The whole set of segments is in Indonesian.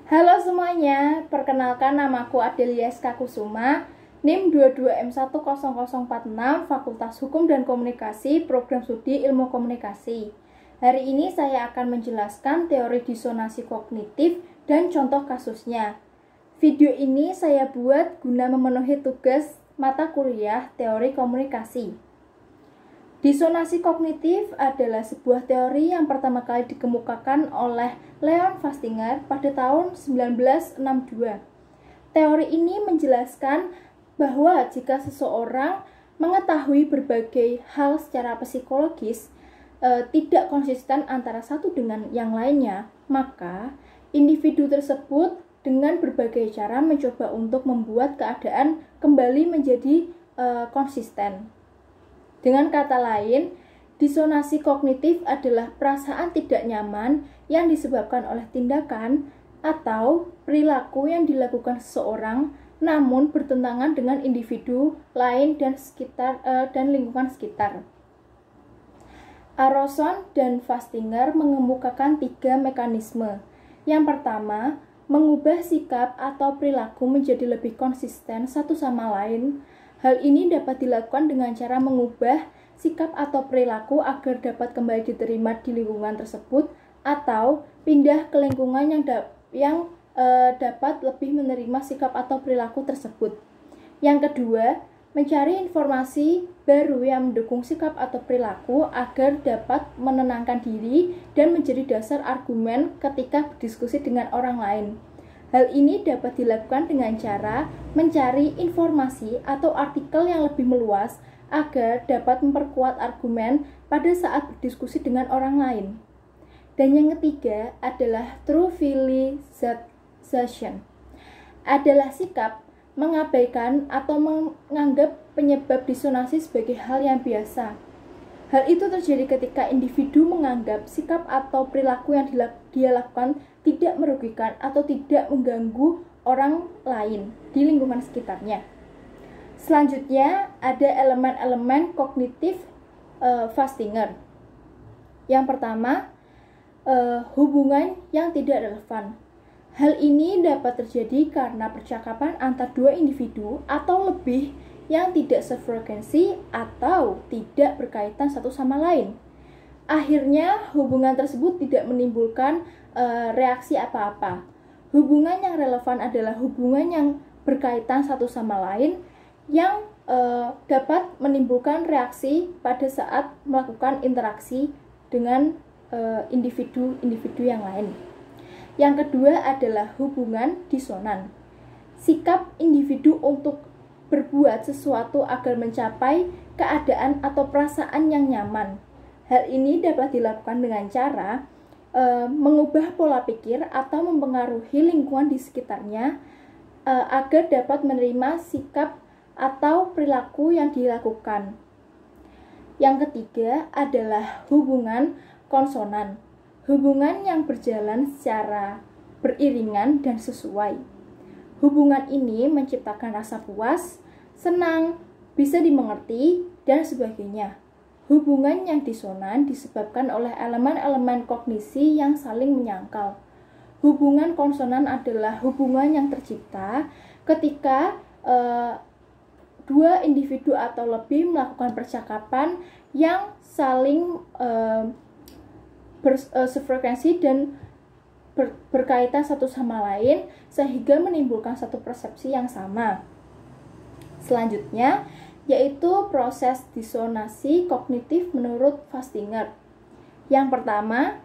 Halo semuanya, perkenalkan namaku Adelia SK Kusuma, NIM 22M10046, Fakultas Hukum dan Komunikasi, Program Studi Ilmu Komunikasi. Hari ini saya akan menjelaskan teori disonansi kognitif dan contoh kasusnya. Video ini saya buat guna memenuhi tugas mata kuliah teori komunikasi. Disonansi kognitif adalah sebuah teori yang pertama kali dikemukakan oleh Leon Festinger pada tahun 1962. Teori ini menjelaskan bahwa jika seseorang mengetahui berbagai hal secara psikologis tidak konsisten antara satu dengan yang lainnya, maka individu tersebut dengan berbagai cara mencoba untuk membuat keadaan kembali menjadi konsisten. Dengan kata lain, disonansi kognitif adalah perasaan tidak nyaman yang disebabkan oleh tindakan atau perilaku yang dilakukan seseorang namun bertentangan dengan individu lain dan lingkungan sekitar. Aronson dan Festinger mengemukakan 3 mekanisme. Yang pertama, mengubah sikap atau perilaku menjadi lebih konsisten satu sama lain. Hal ini dapat dilakukan dengan cara mengubah sikap atau perilaku agar dapat kembali diterima di lingkungan tersebut atau pindah ke lingkungan yang dapat lebih menerima sikap atau perilaku tersebut. Yang kedua, mencari informasi baru yang mendukung sikap atau perilaku agar dapat menenangkan diri dan menjadi dasar argumen ketika berdiskusi dengan orang lain. Hal ini dapat dilakukan dengan cara mencari informasi atau artikel yang lebih meluas agar dapat memperkuat argumen pada saat berdiskusi dengan orang lain. Dan yang ketiga adalah trivialization. Adalah sikap mengabaikan atau menganggap penyebab disonansi sebagai hal yang biasa. Hal itu terjadi ketika individu menganggap sikap atau perilaku yang dia lakukan tidak merugikan atau tidak mengganggu orang lain di lingkungan sekitarnya. Selanjutnya ada elemen-elemen kognitif Festinger. Yang pertama, hubungan yang tidak relevan. Hal ini dapat terjadi karena percakapan antar dua individu atau lebih yang tidak sefrekuensi atau tidak berkaitan satu sama lain. Akhirnya, hubungan tersebut tidak menimbulkan reaksi apa-apa. Hubungan yang relevan adalah hubungan yang berkaitan satu sama lain yang dapat menimbulkan reaksi pada saat melakukan interaksi dengan individu-individu yang lain. Yang kedua adalah hubungan disonan. Sikap individu untuk berbuat sesuatu agar mencapai keadaan atau perasaan yang nyaman. Hal ini dapat dilakukan dengan cara mengubah pola pikir atau mempengaruhi lingkungan di sekitarnya agar dapat menerima sikap atau perilaku yang dilakukan. Yang ketiga adalah hubungan konsonan. Hubungan yang berjalan secara beriringan dan sesuai. Hubungan ini menciptakan rasa puas, senang, bisa dimengerti, dan sebagainya. Hubungan yang disonan disebabkan oleh elemen-elemen kognisi yang saling menyangkal. Hubungan konsonan adalah hubungan yang tercipta ketika dua individu atau lebih melakukan percakapan yang saling sefrekuensi dan berkaitan satu sama lain sehingga menimbulkan satu persepsi yang sama. Selanjutnya yaitu proses disonansi kognitif menurut Festinger. Yang pertama,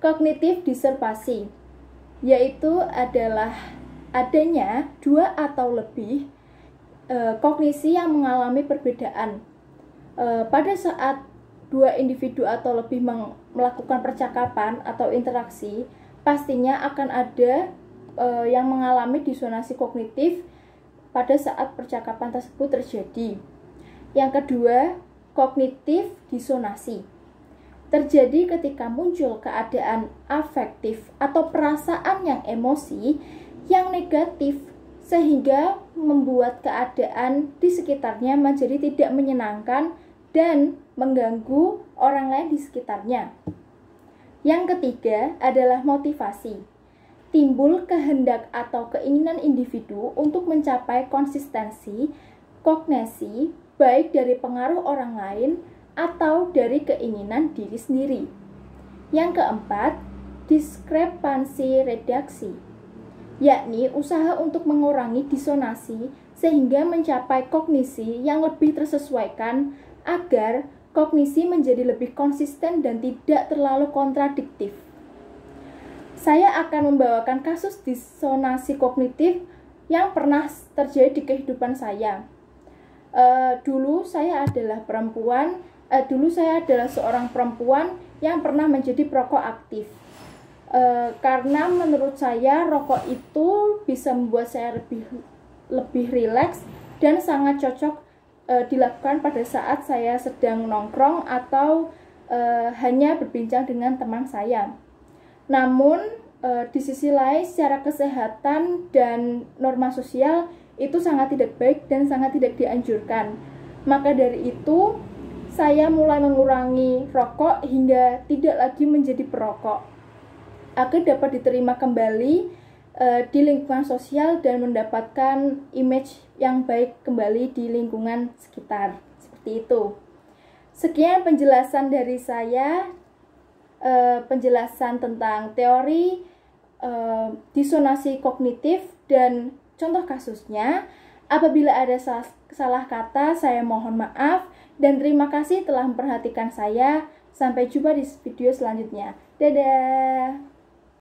kognitif diservasi, yaitu adalah adanya dua atau lebih kognisi yang mengalami perbedaan. Pada saat dua individu atau lebih melakukan percakapan atau interaksi, pastinya akan ada yang mengalami disonansi kognitif pada saat percakapan tersebut terjadi. Yang kedua, kognitif disonansi. Terjadi ketika muncul keadaan afektif atau perasaan yang emosi yang negatif sehingga membuat keadaan di sekitarnya menjadi tidak menyenangkan dan mengganggu orang lain di sekitarnya. Yang ketiga adalah motivasi. timbul kehendak atau keinginan individu untuk mencapai konsistensi, kognisi, baik dari pengaruh orang lain atau dari keinginan diri sendiri. Yang keempat, diskrepansi redaksi, yakni usaha untuk mengurangi disonansi sehingga mencapai kognisi yang lebih tersesuaikan agar kognisi menjadi lebih konsisten dan tidak terlalu kontradiktif. Saya akan membawakan kasus disonansi kognitif yang pernah terjadi di kehidupan saya. Dulu saya adalah seorang perempuan yang pernah menjadi perokok aktif. Karena menurut saya rokok itu bisa membuat saya lebih rileks dan sangat cocok dilakukan pada saat saya sedang nongkrong atau hanya berbincang dengan teman saya. Namun, di sisi lain, secara kesehatan dan norma sosial itu sangat tidak baik dan sangat tidak dianjurkan. Maka dari itu, saya mulai mengurangi rokok hingga tidak lagi menjadi perokok, agar dapat diterima kembali di lingkungan sosial dan mendapatkan image yang baik kembali di lingkungan sekitar. Seperti itu. Sekian penjelasan dari saya. Penjelasan tentang teori disonansi kognitif dan contoh kasusnya. Apabila ada salah kata, saya mohon maaf dan terima kasih telah memperhatikan saya. Sampai jumpa di video selanjutnya. Dadah.